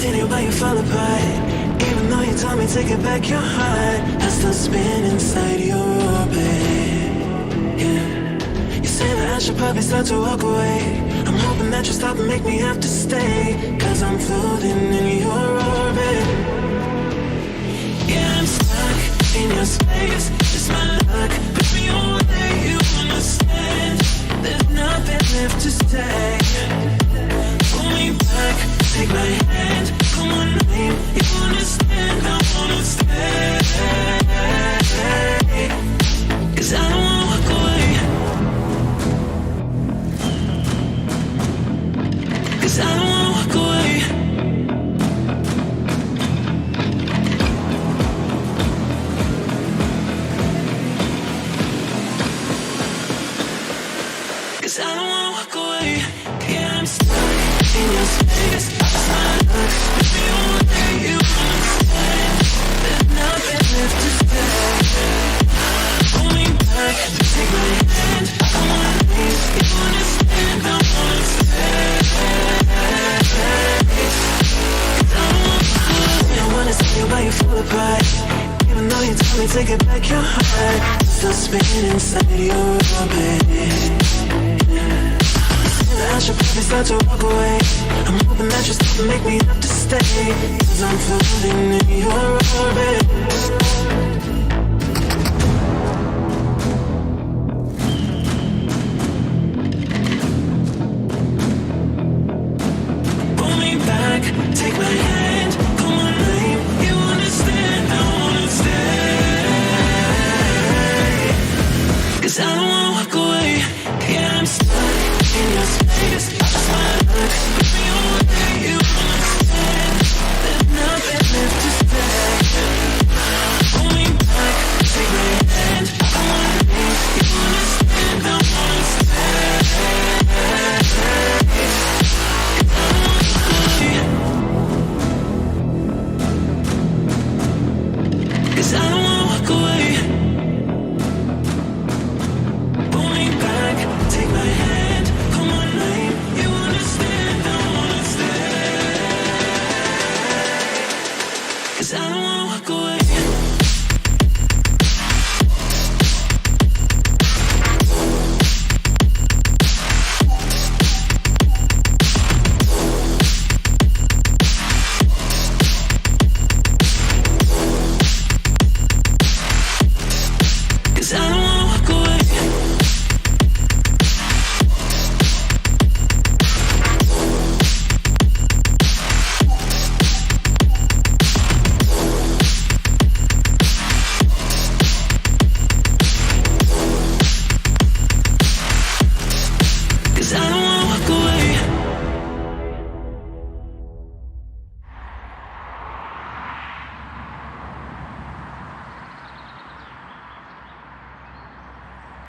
continue but you fall apart. Even though you told me to get back your heart, I still spin inside your orbit. Yeah. You say that I should probably start to walk away. I'm hoping that you stop and make me have to stay, 'cause I'm floating in your orbit. Yeah, I'm stuck in your space. It's my luck, push me away, you understand. There's nothing left to say. Pull me back, take my hand, call my name, you understand. I wanna stay, 'cause I don't wanna walk away, 'cause I don't wanna walk away. I don't wanna walk away. Yeah, I'm stuck in your space. It's my luck, push me away, you understand. There's nothing left to say. Pull me back, take my hand, I wanna leave, you understand. I wanna stay, 'cause I don't wanna walk away. I wanna see you but you fall apart. Even though you told me to get back your heart, still spinning inside your orbit. I should probably start to walk away. I'm hoping that you stop and make me have to stay, 'cause I'm floating in your orbit.